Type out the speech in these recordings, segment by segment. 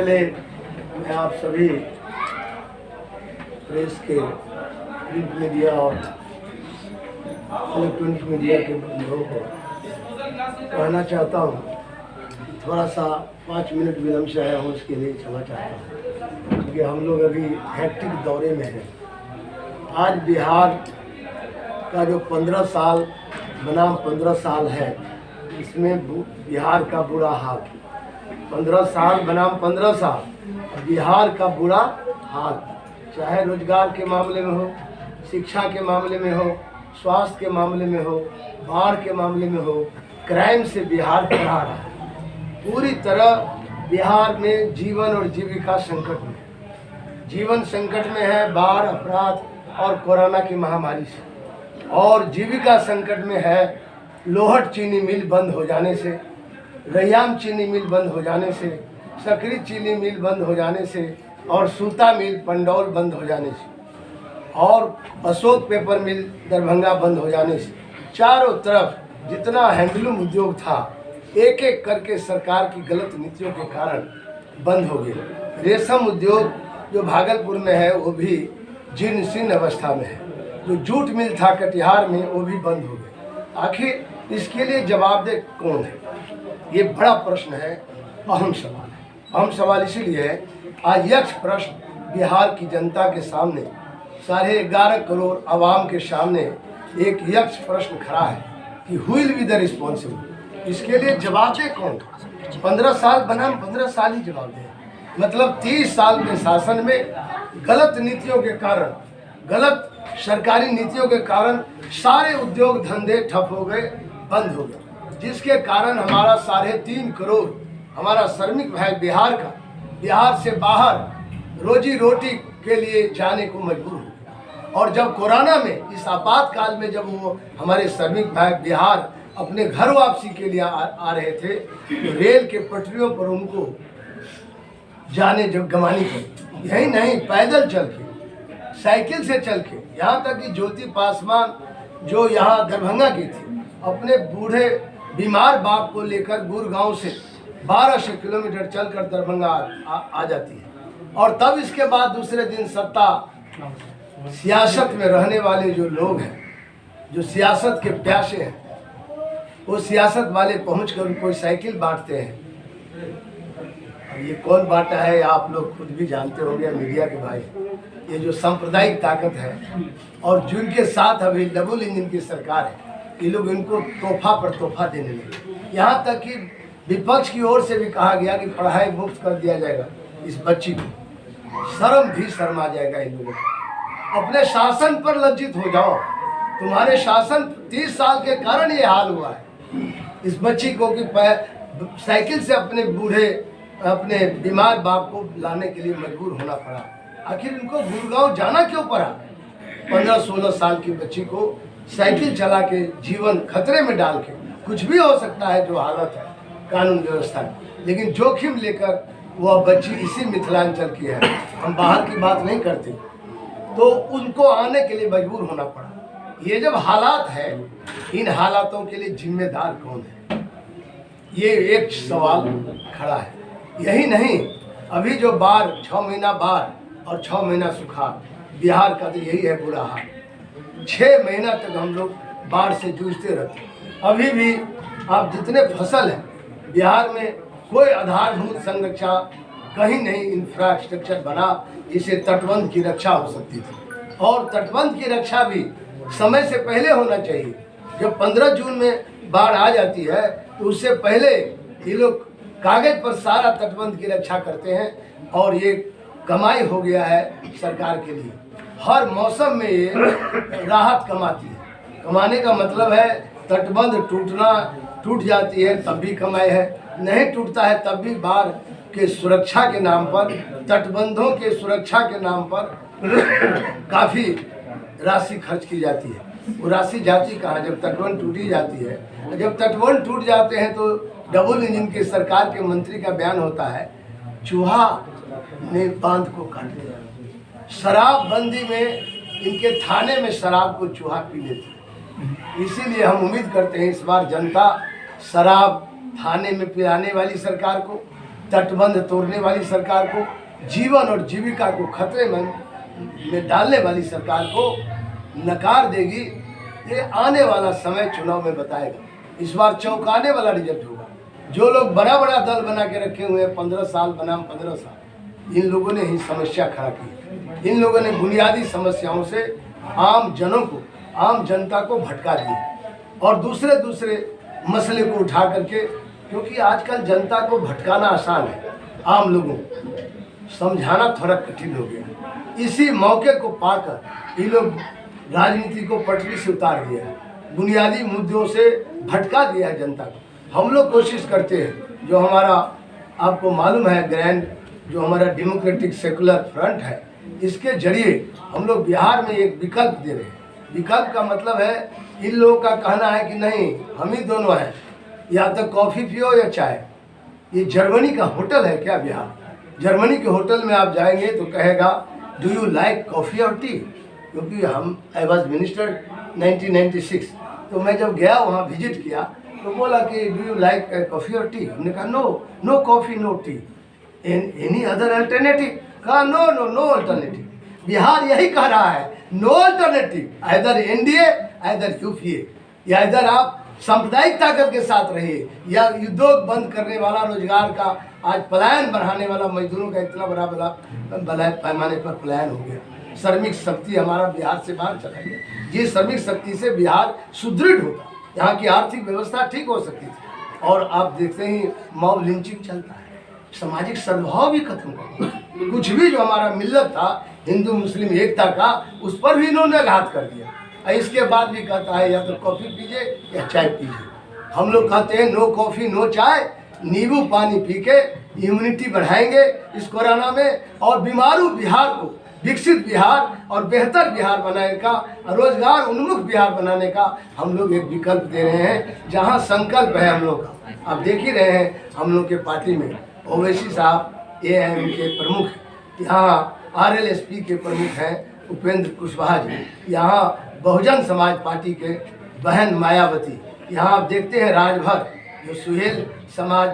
पहले मैं आप सभी प्रेस के प्रिंट मीडिया और इलेक्ट्रॉनिक मीडिया के बंधुओं को कहना चाहता हूँ, थोड़ा सा 5 मिनट विलम्ब से आया हूँ, उसके लिए क्षमा चाहता हूँ क्योंकि हम लोग अभी हैक्टिक दौरे में हैं। आज बिहार का जो 15 साल बनाम 15 साल है, इसमें बिहार का बुरा हाल। 15 साल बनाम 15 साल बिहार का बुरा हाल, चाहे रोजगार के मामले में हो, शिक्षा के मामले में हो, स्वास्थ्य के मामले में हो, बाढ़ के मामले में हो, क्राइम से बिहार करा रहा है। पूरी तरह बिहार में जीवन और जीविका संकट में, जीवन संकट में है बाढ़, अपराध और कोरोना की महामारी से, और जीविका संकट में है लोहट चीनी मिल बंद हो जाने से, रैयाम चीनी मिल बंद हो जाने से, सकरी चीनी मिल बंद हो जाने से, और सूता मिल पंडौल बंद हो जाने से, और अशोक पेपर मिल दरभंगा बंद हो जाने से। चारों तरफ जितना हैंडलूम उद्योग था, एक एक करके सरकार की गलत नीतियों के कारण बंद हो गए। रेशम उद्योग जो भागलपुर में है वो भी जीर्ण शीर्ण अवस्था में है। जो जूट मिल था कटिहार में वो भी बंद हो गए। आखिर इसके लिए जवाबदेह कौन है? ये बड़ा प्रश्न है, अहम सवाल है। अहम सवाल इसीलिए है, आज यक्ष प्रश्न बिहार की जनता के सामने, 11.5 करोड़ आवाम के सामने एक यक्ष प्रश्न खड़ा है कि who will be the responsible. इसके लिए जवाबदेह कौन? 15 साल बनाम 15 साल ही जवाबदेह। मतलब 30 साल के शासन में गलत नीतियों के कारण, गलत सरकारी नीतियों के कारण सारे उद्योग धंधे ठप हो गए, बंद हो गए, जिसके कारण हमारा 3.5 करोड़ हमारा श्रमिक भाई बिहार का, बिहार से बाहर रोजी रोटी के लिए जाने को मजबूर हो। और जब कोरोना में, इस आपातकाल में, जब वो हमारे श्रमिक भाई बिहार अपने घर वापसी के लिए आ रहे थे, तो रेल के पटरियों पर उनको जाने जब गंवानी पड़ी। यही नहीं, पैदल चल के, साइकिल से चल के, यहाँ तक कि ज्योति पासवान जो यहाँ दरभंगा की थी, अपने बूढ़े बीमार बाप को लेकर गुड़गांव से 1200 किलोमीटर चलकर दरभंगा आ जाती है। और तब इसके बाद दूसरे दिन सत्ता, सियासत में रहने वाले जो लोग हैं, जो सियासत के प्यासे हैं, वो सियासत वाले पहुंचकर उनको साइकिल बांटते हैं। ये कौन बांटा है आप लोग खुद भी जानते होंगे, मीडिया के भाई। ये जो सांप्रदायिक ताकत है और जिनके साथ अभी डबल इंजन की सरकार है, ये लोग इनको तोहफा पर तोहफा देने लगे। यहाँ तक कि विपक्ष की ओर से भी कहा गया कि पढ़ाई मुफ्त कर दिया जाएगा इस बच्ची को। शर्म भी शर्मा जाएगा इन लोगों को। अपने शासन पर लज्जित हो जाओ। तुम्हारे शासन 30 साल के कारण ये हाल हुआ है। इस बच्ची को कि साइकिल से अपने बूढ़े, अपने बीमार बाप को लाने के लिए मजबूर होना पड़ा। आखिर इनको गुड़गांव जाना क्यों पड़ा? 15-16 साल की बच्ची को साइकिल चला के जीवन खतरे में डाल के, कुछ भी हो सकता है जो हालत है कानून व्यवस्था की, लेकिन जोखिम लेकर वह बच्ची इसी मिथिलांचल की है, हम बाहर की बात नहीं करते, तो उनको आने के लिए मजबूर होना पड़ा। ये जब हालात है, इन हालातों के लिए जिम्मेदार कौन है? ये एक सवाल खड़ा है। यही नहीं, अभी जो बाढ़, 6 महीना बाढ़ और 6 महीना सुखाड़, बिहार का तो यही है बुरा हाल। 6 महीना तक हम लोग बाढ़ से जूझते रहते। अभी भी आप जितने फसल हैं बिहार में, कोई आधारभूत संरचना कहीं नहीं, इंफ्रास्ट्रक्चर बना जिससे तटबंध की रक्षा हो सकती थी। और तटबंध की रक्षा भी समय से पहले होना चाहिए। जब 15 जून में बाढ़ आ जाती है तो उससे पहले ये लोग कागज पर सारा तटबंध की रक्षा करते हैं, और ये कमाई हो गया है सरकार के लिए। हर मौसम में ये राहत कमाती है। कमाने का मतलब है तटबंध टूट जाती है तब भी कमाई है, नहीं टूटता है तब भी बाढ़ के सुरक्षा के नाम पर, तटबंधों के सुरक्षा के नाम पर काफ़ी राशि खर्च की जाती है। वो राशि जाती कहाँ? जब तटबंध टूटी जाती है। जब तटबंध टूट जाते हैं तो डबल इंजन की सरकार के मंत्री का बयान होता है, चूहा ने बांध को काट दिया। शराबबंदी में इनके थाने में शराब को चूहा पी लेते। इसीलिए हम उम्मीद करते हैं इस बार जनता शराब थाने में पिलाने वाली सरकार को, तटबंध तोड़ने वाली सरकार को, जीवन और जीविका को खतरे में डालने वाली सरकार को नकार देगी। ये आने वाला समय चुनाव में बताएगा। इस बार चौंकाने वाला रिजल्ट होगा। जो लोग बड़ा बड़ा दल बना के रखे हुए हैं, 15 साल बनाम 15 साल, इन लोगों ने ही समस्या खड़ा की। इन लोगों ने बुनियादी समस्याओं से आम जनों को, आम जनता को भटका दिया और दूसरे मसले को उठा करके, क्योंकि आजकल जनता को भटकाना आसान है, आम लोगों को समझाना थोड़ा कठिन हो गया। इसी मौके को पाकर ये लोग राजनीति को पटरी से उतार दिया है, बुनियादी मुद्दों से भटका दिया है जनता को। हम लोग कोशिश करते हैं, जो हमारा आपको मालूम है ग्रैंड जो हमारा डेमोक्रेटिक सेकुलर फ्रंट है, इसके जरिए हम लोग बिहार में एक विकल्प दे रहे हैं। विकल्प का मतलब है इन लोगों का कहना है कि नहीं, हम ही दोनों हैं, या तो कॉफ़ी पियो या चाय। ये जर्मनी का होटल है क्या बिहार? जर्मनी के होटल में आप जाएंगे तो कहेगा डू यू लाइक कॉफ़ी और टी? क्योंकि आई वॉज मिनिस्टर 1996, तो मैं जब गया वहाँ विजिट किया तो बोला कि डू यू लाइक कॉफ़ी और टी? हमने कहा no coffee no tea, any other alternative? कहा नो अल्टरनेटिव। बिहार यही कह रहा है, no alternative, either NDA either UPA, या इधर आप सांप्रदायिक ताकत के साथ रहिए, या उद्योग बंद करने वाला, रोजगार का आज पलायन बढ़ाने वाला, मजदूरों का इतना बड़ा पैमाने पर पलायन हो गया। श्रमिक शक्ति हमारा बिहार से बाहर चला गया। ये श्रमिक शक्ति से बिहार सुदृढ़ होता, यहाँ की आर्थिक व्यवस्था ठीक हो सकती थी। और आप देखते ही मॉब लिंचिंग चलता है, सामाजिक सद्भाव भी खत्म हो गया। कुछ भी जो हमारा मिल्लत था, हिंदू मुस्लिम एकता का, उस पर भी इन्होंने घात कर दिया। इसके बाद भी कहता है या तो कॉफ़ी पीजिए या चाय पीजिए। हम लोग कहते हैं नो कॉफ़ी नो चाय, नींबू पानी पी के इम्यूनिटी बढ़ाएंगे इस कोरोना में, और बीमारू बिहार को विकसित बिहार और बेहतर बिहार बनाने का, रोजगार उन्मुख बिहार बनाने का हम लोग एक विकल्प दे रहे हैं, जहां संकल्प है हम लोग का। आप देख ही रहे हैं हम लोग के पार्टी में ओवैसी साहब एआईएम के प्रमुख, यहाँ आरएलएसपी के प्रमुख हैं उपेंद्र कुशवाहा जी, यहाँ बहुजन समाज पार्टी के बहन मायावती, यहाँ आप देखते हैं राजभर जो सुहेल समाज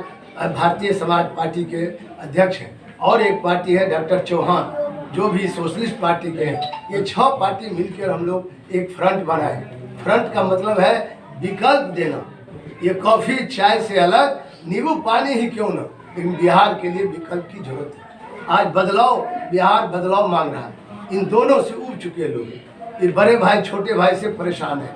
भारतीय समाज पार्टी के अध्यक्ष हैं, और एक पार्टी है डॉक्टर चौहान जो भी सोशलिस्ट पार्टी के हैं। ये 6 पार्टी मिलकर हम लोग एक फ्रंट बनाए। फ्रंट का मतलब है विकल्प देना। ये कॉफ़ी चाय से अलग, नींबू पानी ही क्यों ना, लेकिन बिहार के लिए विकल्प की जरूरत है। आज बदलाव, बिहार बदलाव मांग रहा है। इन दोनों से उब चुके लोग, ये बड़े भाई छोटे भाई से परेशान है।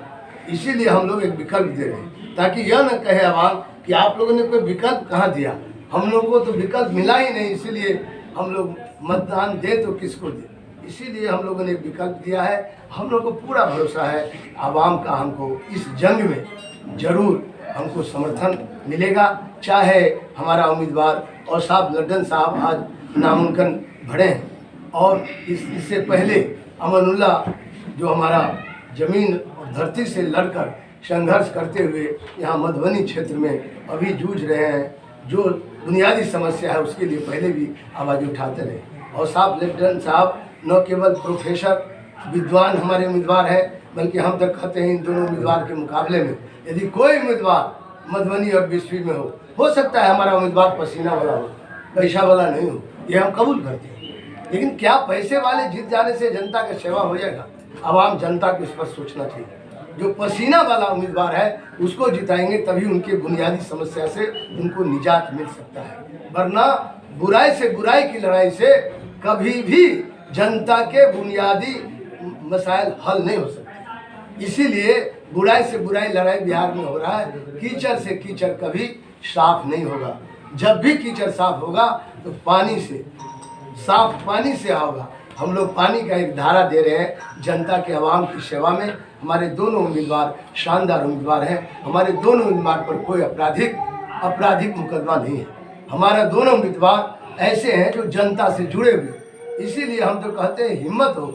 इसीलिए हम लोग एक विकल्प दे रहे हैं, ताकि यह न कहे आवाम कि आप लोगों ने कोई विकल्प कहाँ दिया। हम लोगों को तो विकल्प मिला ही नहीं, इसीलिए हम लोग मतदान दे तो किसको दे। इसीलिए हम लोगों ने एक विकल्प दिया है। हम लोग को पूरा भरोसा है आवाम का, हमको इस जंग में जरूर हमको समर्थन मिलेगा। चाहे हमारा उम्मीदवार और साहब लड्डन साहब आज नामांकन भरे हैं, और इससे पहले अमनुल्लाह जो हमारा ज़मीन और धरती से लड़कर संघर्ष करते हुए यहाँ मधुबनी क्षेत्र में अभी जूझ रहे हैं, जो बुनियादी समस्या है उसके लिए पहले भी आवाज़ उठाते रहे। और साहब लड्डन साहब न केवल प्रोफेसर विद्वान हमारे उम्मीदवार हैं, बल्कि हम तक कहते हैं इन दोनों उम्मीदवार के मुकाबले में यदि कोई उम्मीदवार मधुबनी और बिस्फी में हो सकता है हमारा उम्मीदवार पसीना वाला हो, पैसा वाला नहीं हो, ये हम कबूल करते हैं। लेकिन क्या पैसे वाले जीत जाने से जनता का सेवा हो जाएगा? आवाम जनता को इस पर सोचना चाहिए। जो पसीना वाला उम्मीदवार है उसको जिताएंगे, तभी उनके बुनियादी समस्या से उनको निजात मिल सकता है। वरना बुराई से बुराई की लड़ाई से कभी भी जनता के बुनियादी मसाइल हल नहीं हो सकते। इसीलिए बुराई से बुराई लड़ाई बिहार में हो रहा है। कीचड़ से कीचड़ कभी साफ नहीं होगा। जब भी कीचड़ साफ होगा तो पानी से, साफ पानी से होगा। हम लोग पानी का एक धारा दे रहे हैं जनता के, आवाम की सेवा में। हमारे दोनों उम्मीदवार शानदार उम्मीदवार हैं। हमारे दोनों उम्मीदवार पर कोई आपराधिक मुकदमा नहीं है। हमारा दोनों उम्मीदवार ऐसे हैं जो जनता से जुड़े हुए। इसीलिए हम तो कहते हैं हिम्मत हो,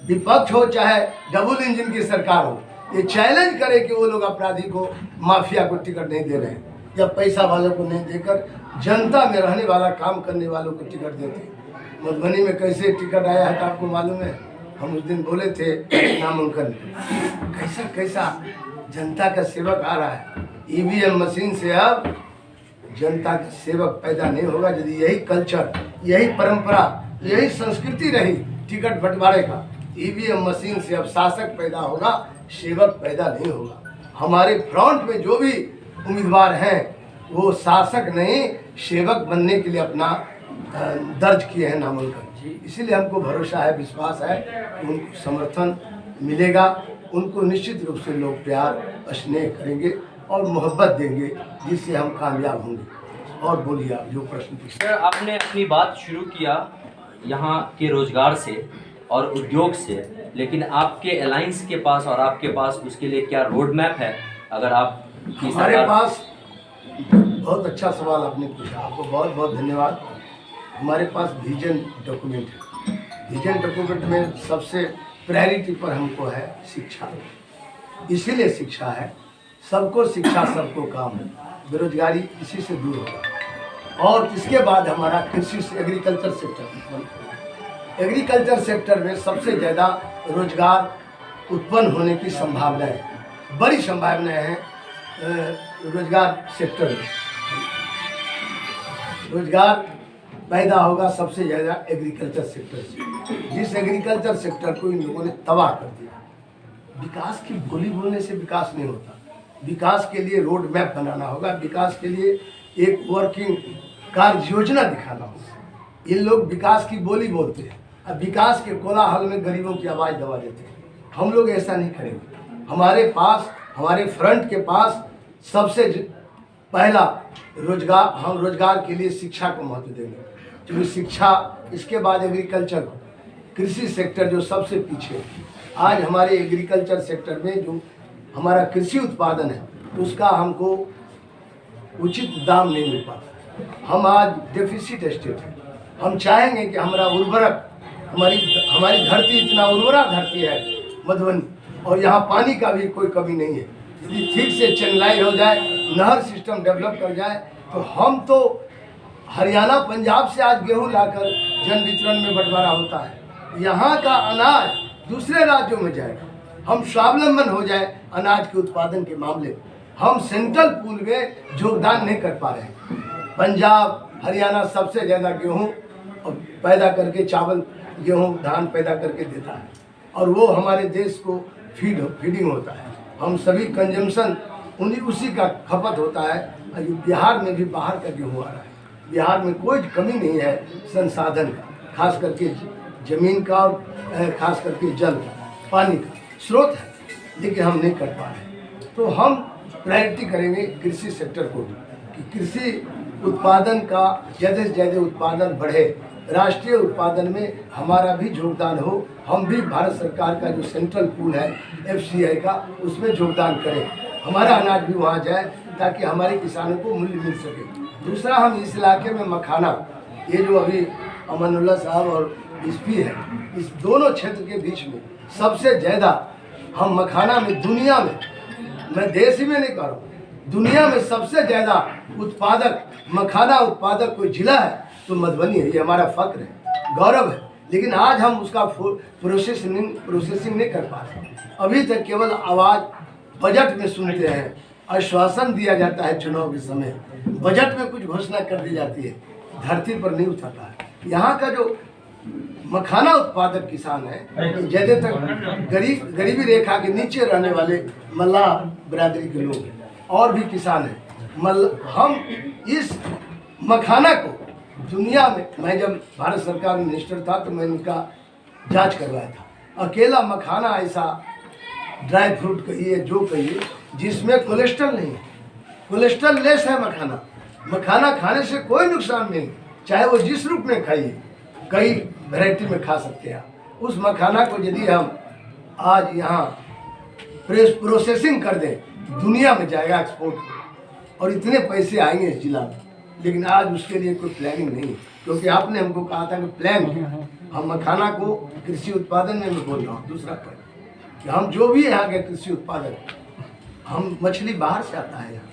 विपक्ष हो चाहे डबल इंजन की सरकार हो, ये चैलेंज करे कि वो लोग अपराधी को, माफिया को टिकट नहीं दे रहे हैं, या पैसा वालों को नहीं देकर जनता में रहने वाला काम करने वालों को टिकट देते हैं। मधुबनी में कैसे टिकट आया है तो आपको मालूम है। हम उस दिन बोले थे नामांकन, कैसा जनता का सेवक आ रहा है। ईवीएम मशीन से अब जनता का सेवक पैदा नहीं होगा। यदि यही कल्चर, यही परंपरा, यही संस्कृति रही टिकट बंटवारे का, ईवीएम मशीन से अब शासक पैदा होगा, सेवक पैदा नहीं होगा। हमारे फ्रंट में जो भी उम्मीदवार हैं वो शासक नहीं, सेवक बनने के लिए अपना दर्ज किए हैं नामांकन। इसीलिए हमको भरोसा है, विश्वास है कि उनको समर्थन मिलेगा। उनको निश्चित रूप से लोग प्यार स्नेह करेंगे और मोहब्बत देंगे, जिससे हम कामयाब होंगे। और बोलिए आप जो प्रश्न पूछे। सर, आपने अपनी बात शुरू किया यहाँ के रोजगार से और उद्योग से, लेकिन आपके अलायंस के पास और आपके पास उसके लिए क्या रोड मैप है? अगर आप हमारे पास, बहुत अच्छा सवाल आपने पूछा, आपको बहुत बहुत धन्यवाद। हमारे पास विजन डॉक्यूमेंट है। विजन डॉक्यूमेंट में सबसे प्रायोरिटी पर हमको है शिक्षा। इसीलिए शिक्षा है, सबको शिक्षा सबको काम है, बेरोजगारी इसी से दूर होगा। और इसके बाद हमारा कृषि से एग्रीकल्चर सेक्टर, एग्रीकल्चर सेक्टर में सबसे ज़्यादा रोजगार उत्पन्न होने की संभावनाएं, बड़ी संभावनाएं हैं। रोजगार सेक्टर में रोजगार पैदा होगा सबसे ज़्यादा एग्रीकल्चर सेक्टर से, जिस एग्रीकल्चर सेक्टर को इन लोगों ने तबाह कर दिया। विकास की बोली बोलने से विकास नहीं होता। विकास के लिए रोड मैप बनाना होगा, विकास के लिए एक वर्किंग कार्य योजना दिखाना होगा। इन लोग विकास की बोली बोलते हैं, अब विकास के कोलाहल में गरीबों की आवाज़ दबा देते हैं। हम लोग ऐसा नहीं करेंगे। हमारे पास, हमारे फ्रंट के पास सबसे पहला रोजगार, हम रोजगार के लिए शिक्षा को महत्व देंगे, क्योंकि शिक्षा, इसके बाद एग्रीकल्चर, कृषि सेक्टर जो सबसे पीछे है। आज हमारे एग्रीकल्चर सेक्टर में जो हमारा कृषि उत्पादन है उसका हमको उचित दाम नहीं मिल पाता। हम आज डेफिसिट स्टेट है। हम चाहेंगे कि हमारा उर्वरक, हमारी धरती इतना उर्वरा धरती है मधुबनी, और यहाँ पानी का भी कोई कमी नहीं है। यदि ठीक से चैनलाइज हो जाए, नहर सिस्टम डेवलप कर जाए, तो हम तो हरियाणा पंजाब से आज गेहूं लाकर जन वितरण में बंटवारा होता है। यहाँ का अनाज दूसरे राज्यों में जाएगा। हम स्वावलंबन हो जाए अनाज के उत्पादन के मामले में। हम सेंट्रल पूल में योगदान नहीं कर पा रहे हैं। पंजाब, हरियाणा सबसे ज़्यादा गेहूँ पैदा करके, चावल, गेहूँ, धान पैदा करके देता है, और वो हमारे देश को फीडिंग होता है। हम सभी कंजम्पशन उसी का खपत होता है। बिहार में भी बाहर का गेहूँ आ रहा है। बिहार में कोई कमी नहीं है संसाधन का, खास करके जमीन का और खास करके जल का, पानी का स्रोत है, लेकिन हम नहीं कर पा रहे। तो हम प्रायोरिटी करेंगे कृषि सेक्टर को, कि कृषि उत्पादन का ज़्यादा से ज़्यादा उत्पादन बढ़े, राष्ट्रीय उत्पादन में हमारा भी योगदान हो। हम भी भारत सरकार का जो सेंट्रल पूल है FCI का, उसमें योगदान करें, हमारा अनाज भी वहाँ जाए, ताकि हमारे किसानों को मूल्य मिल सके। दूसरा, हम इस इलाके में मखाना, ये जो अभी अमनुल्लाह साहब और SP है, इस दोनों क्षेत्र के बीच में सबसे ज़्यादा हम मखाना में, दुनिया में, मैं देश ही में नहीं कह रहा हूँ, दुनिया में सबसे ज़्यादा उत्पादक, मखाना उत्पादक कोई जिला है तो मधुबनी है। ये हमारा फक्र है, गौरव है। लेकिन आज हम उसका प्रोसेसिंग नहीं कर पा रहे। अभी तक केवल आवाज़ बजट में सुनते हैं, आश्वासन दिया जाता है चुनाव के समय, बजट में कुछ घोषणा कर दी जाती है, धरती पर नहीं उतरता है। यहाँ का जो मखाना उत्पादक किसान है, ज़्यादातर गरीबी रेखा के नीचे रहने वाले मल्लाह बिरादरी के लोग हैं, और भी किसान हैं। हम इस मखाना को दुनिया में, मैं जब भारत सरकार में मिनिस्टर था तो मैंने उनका जांच करवाया था। अकेला मखाना ऐसा ड्राई फ्रूट कहिए, जो कहिए, जिसमें कोलेस्ट्रॉल नहीं है, कोलेस्ट्रॉल लेस है मखाना। मखाना खाने से कोई नुकसान नहीं, चाहे वो जिस रूप में खाइए, कई वैरायटी में खा सकते हैं। उस मखाना को यदि हम आज यहाँ प्रोसेसिंग कर दें, दुनिया में जाएगा एक्सपोर्ट, और इतने पैसे आएंगे इस जिला में। लेकिन आज उसके लिए कोई प्लानिंग नहीं, क्योंकि आपने हमको कहा था कि प्लान किया। हम मखाना को कृषि उत्पादन में मैं बोल रहा हूँ। दूसरा पॉइंट कि हम जो भी यहाँ के कृषि उत्पादन, हम मछली बाहर से आता है यहाँ,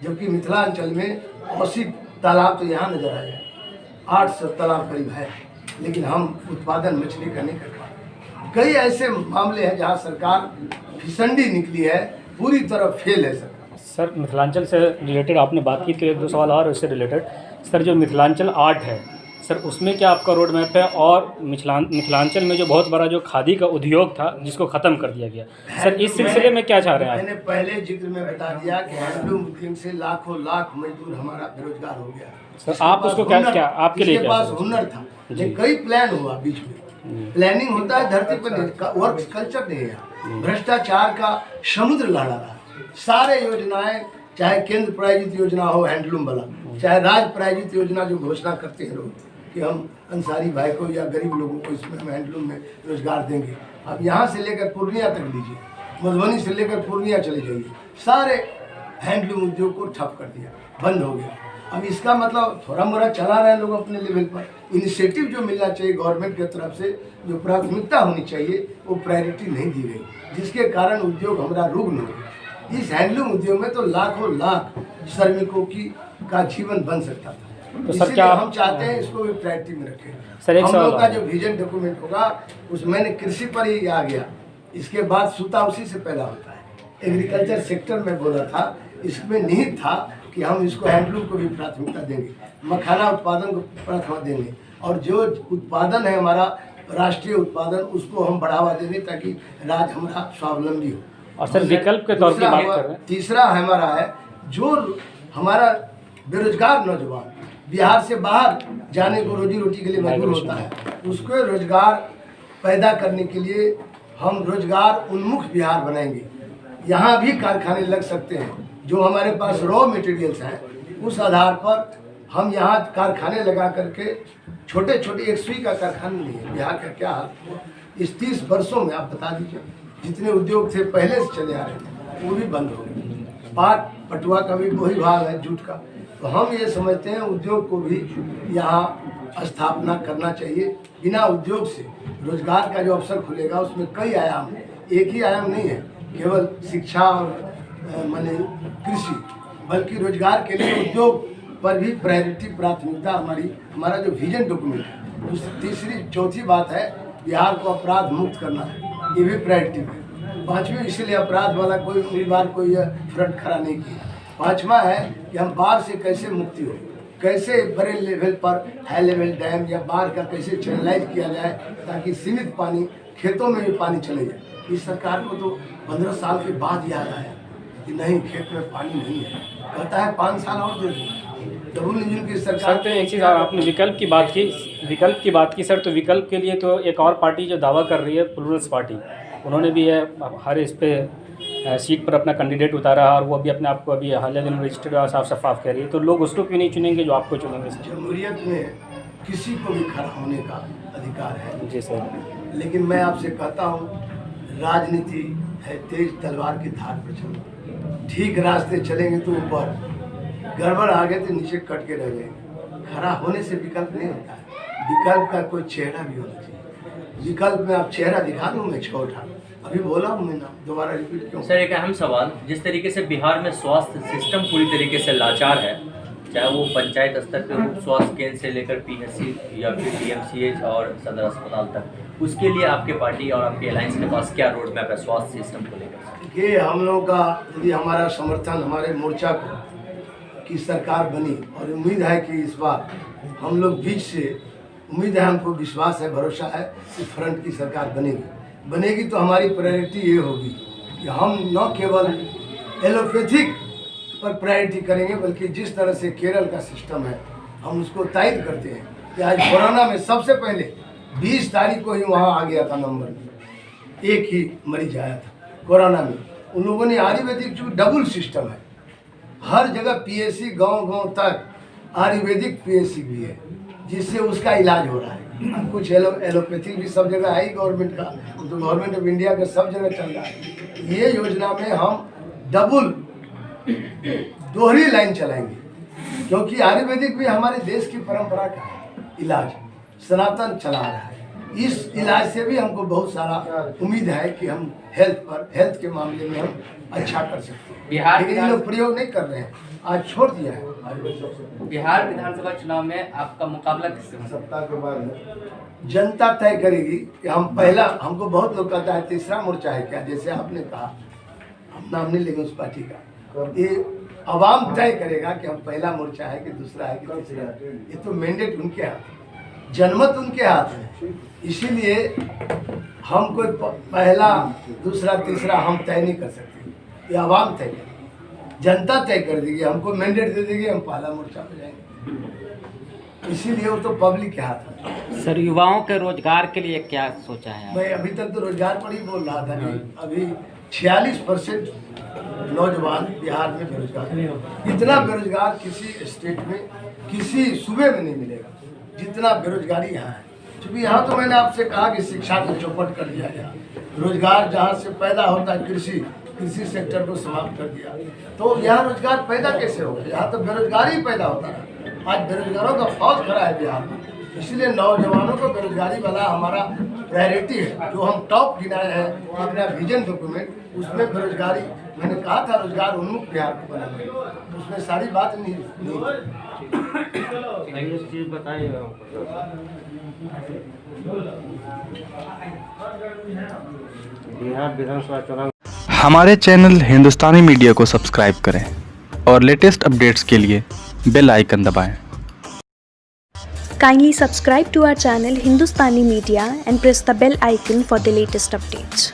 जबकि मिथिलांचल में 80 तालाब तो यहाँ नजर आ जाए, 800 तालाब करीब है, लेकिन हम उत्पादन मछली का नहीं कर पा रहे। कई ऐसे मामले हैं जहाँ सरकार फिसंडी निकली है, पूरी तरह फेल है सरकार। सर मिथिलांचल से रिलेटेड आपने बात की, तो एक दो सवाल और उससे रिलेटेड। सर जो मिथिलांचल आर्ट है सर, उसमें क्या आपका रोड मैप है? और मिथिलांचल में जो बहुत बड़ा जो खादी का उद्योग था जिसको ख़त्म कर दिया गया, सर इस सिलसिले में क्या चाह रहे हैं आप? मैंने पहले जिक्र में बता दिया कि हैंडलूम उद्योग से लाखों लाख मजदूर हमारा बेरोजगार हो गया। सर आप उसको क्या आपके लिए क्या पास हुनर था, लेकिन कई प्लान हुआ बीच में। प्लानिंग होता है धरती पर, वर्क कल्चर नहीं है। भ्रष्टाचार का समुद्र लहरा रहा है। सारे योजनाएं, चाहे केंद्र प्रायोजित योजना हो हैंडलूम वाला, चाहे राज्य प्रायोजित योजना जो घोषणा करते हैं लोग कि हम अंसारी भाई को या गरीब लोगों को इसमें हम हैंडलूम में रोजगार देंगे। अब यहाँ से लेकर पूर्णिया तक लीजिए, मधुबनी से लेकर पूर्णिया चले जाइए, सारे हैंडलूम उद्योग को ठप कर दिया, बंद हो गया। अब इसका मतलब थोड़ा मोड़ा चला रहे हैं लोग अपने लेवल पर। इनिशिएटिव जो मिलना चाहिए गवर्नमेंट की तरफ से, जो प्राथमिकता होनी चाहिए, वो प्रायोरिटी नहीं दी गई, जिसके कारण उद्योग हमारा रुग्ण हो गया। इस हैंडलूम उद्योग में तो लाखों लाख श्रमिकों का जीवन बन सकता था। तो सर क्या हम चाहते हैं इसको भी प्रायोरिटी में रखें। सर एक हम सवाल लोग का जो विजन डॉक्यूमेंट होगा उसमें कृषि पर ही आ गया, इसके बाद सूता उसी से पैदा होता है। एग्रीकल्चर सेक्टर में बोला था, इसमें निहित था कि हम इसको हैंडलूम को भी प्राथमिकता देंगे, मखाना उत्पादन को प्राथमिकता देंगे, और जो उत्पादन है हमारा राष्ट्रीय उत्पादन उसको हम बढ़ावा देंगे ताकि राज्य हमारा स्वावलंबी हो। और सर विकल्प के तौर पर बात कर रहे हैं। तीसरा हमारा है जो हमारा बेरोजगार नौजवान बिहार से बाहर जाने को रोजी रोटी के लिए मजबूर होता है, उसको रोजगार पैदा करने के लिए हम रोजगार उन्मुख बिहार बनाएंगे। यहाँ भी कारखाने लग सकते हैं, जो हमारे पास रॉ मटेरियल्स हैं उस आधार पर हम यहाँ कारखाने लगा करके छोटे छोटे, एक सुई का कारखाना नहीं है बिहार का। क्या हाल इस 30 वर्षों में आप बता दीजिए, जितने उद्योग थे पहले से चले आ रहे थे वो भी बंद हो गए। पाट पटुआ का भी वही भाग है, जूट का। तो हम ये समझते हैं उद्योग को भी यहाँ स्थापना करना चाहिए। बिना उद्योग से रोजगार का जो अवसर खुलेगा उसमें कई आयाम हैं, एक ही आयाम नहीं है केवल शिक्षा और माने कृषि, बल्कि रोजगार के लिए उद्योग पर भी प्रायोरिटी प्राथमिकता हमारा जो विजन डॉक्यूमेंट है। तीसरी चौथी बात है बिहार को अपराध मुक्त करना है, ये भी प्रायोरिटी है। पाँचवीं इसलिए अपराध वाला कोई उम्मीदवार कोई फ्रंट खड़ा नहीं किया। पाँचवा है कि हम बाढ़ से कैसे मुक्ति हो, कैसे बड़े लेवल पर हाई लेवल डैम या बाढ़ का कैसे चैनलाइज किया जाए ताकि सीमित पानी खेतों में भी पानी चले जाए। इस सरकार को तो 15 साल के बाद याद आया कि नहीं खेत में पानी नहीं है, कहता है 5 साल और दे दो। डबल इंजन की सरकार। सर तो एक चीज़ आपने विकल्प की बात की सर, तो विकल्प के लिए तो एक और पार्टी जो दावा कर रही है प्लूरल्स पार्टी, उन्होंने भी हर इस पे सीट पर अपना कैंडिडेट उतारा और वो भी अपने आप को अभी हालिया दिन रजिस्टर्ड और साफ शफाफ कह रही है, तो लोग उसको क्यों नहीं चुनेंगे जो आपको चुनेंगे? सर जमहूरियत में किसी को भी खड़ा होने का अधिकार है। जी सर। लेकिन मैं आपसे कहता हूँ राजनीति है तेज तलवार की धार पर चलना। ठीक रास्ते चलेंगे तो ऊपर, गड़बड़ आगे तो नीचे कट के रह जाएंगे। खड़ा होने से विकल्प नहीं होता है, विकल्प का कोई चेहरा भी होना चाहिए। विकल्प में आप चेहरा दिखा दूँ मैं छोटा, अभी बोला हूँ मैं ना, दोबारा रिपीट क्यों? सर एक अहम सवाल, जिस तरीके से बिहार में स्वास्थ्य सिस्टम पूरी तरीके से लाचार है, चाहे वो पंचायत स्तर पे उप स्वास्थ्य केंद्र से लेकर पीएचसी या फिर डीएमसीएच और सदर अस्पताल तक, उसके लिए आपके पार्टी और आपके अलायंस के पास क्या रोड मैप है स्वास्थ्य सिस्टम को लेकर? ये हम लोगों का यदि हमारा समर्थन हमारे मोर्चा को की सरकार बनी, और उम्मीद है कि इस बार हम लोग बीच से उम्मीद है, हमको विश्वास है, भरोसा है कि फ्रंट की सरकार बनेगी तो हमारी प्रायोरिटी ये होगी कि हम न केवल एलोपैथिक पर प्रायोरिटी करेंगे, बल्कि जिस तरह से केरल का सिस्टम है हम उसको तायद करते हैं कि आज कोरोना में सबसे पहले 20 तारीख को ही वहाँ आ गया था नंबर में, एक ही मरीज आया था कोरोना में। उन लोगों ने आयुर्वेदिक जो डबल सिस्टम है, हर जगह पीएससी गांव तक आयुर्वेदिक पीएससी भी है, जिससे उसका इलाज हो रहा है। कुछ एलोपैथिक भी सब जगह है ही गवर्नमेंट का, तो गवर्नमेंट ऑफ इंडिया का सब जगह चल रहा है। ये योजना में हम डबल दोहरी लाइन चलाएंगे, क्योंकि आयुर्वेदिक भी हमारे देश की परंपरा का है इलाज, सनातन चला रहा है। इस इलाज से भी हमको बहुत सारा उम्मीद है कि हम हेल्थ के मामले में हम अच्छा कर सकते हैं। बिहार लेकिन ये लोग प्रयोग नहीं कर रहे हैं, आज छोड़ दिया है। बिहार विधानसभा चुनाव में आपका मुकाबला किससे? सत्ता के बाद जनता तय करेगी कि हम पहला, हमको बहुत लोग कहता है तीसरा मोर्चा है क्या, जैसे आपने कहा, हम नाम नहीं लेंगे उस पार्टी का, ये आवाम तय करेगा कि हम पहला मोर्चा है कि दूसरा है कि तीसरा है। ये तो मैंडेट उनके हाथ है, जनमत उनके हाथ है। इसीलिए हम कोई पहला दूसरा तीसरा हम तय नहीं कर सकते, ये आवाम तय करेगी, जनता तय कर देगी, हमको मैंडेट दे देगी, हम पहला मोर्चा पे जाएंगे। इसीलिए वो तो पब्लिक के हाथ है। सर, युवाओं के रोजगार के लिए क्या सोचा है? मैं अभी तक तो रोजगार पर ही बोल रहा था कि अभी 46% नौजवान बिहार में बेरोजगार हैं। इतना बेरोजगार किसी स्टेट में, किसी सूबे में नहीं मिलेगा जितना बेरोजगारी यहाँ है। क्योंकि यहाँ तो मैंने आपसे कहा कि शिक्षा को चौपट कर दिया गया, रोजगार जहाँ से पैदा होता है कृषि सेक्टर को समाप्त कर दिया, तो यहाँ रोजगार पैदा कैसे होगा? यहाँ तो बेरोजगारी पैदा होता है। आज बेरोजगारों का फौज खड़ा है बिहार में, इसलिए नौजवानों को बेरोजगारी वाला हमारा प्रायोरिटी है। जो हम टॉप गिनाए हैं अपना विजन डॉक्यूमेंट, उसमें बेरोजगारी, मैंने कहा था रोजगार उन्मुख बिहार को बनाना, उसमें सारी बात नहीं बताइए। बिहार विधानसभा चुनाव। हमारे चैनल हिंदुस्तानी मीडिया को सब्सक्राइब करें और लेटेस्ट अपडेट्स के लिए बेल आइकन दबाएं। Kindly subscribe to our channel Hindustani Media and press the bell icon for the latest updates.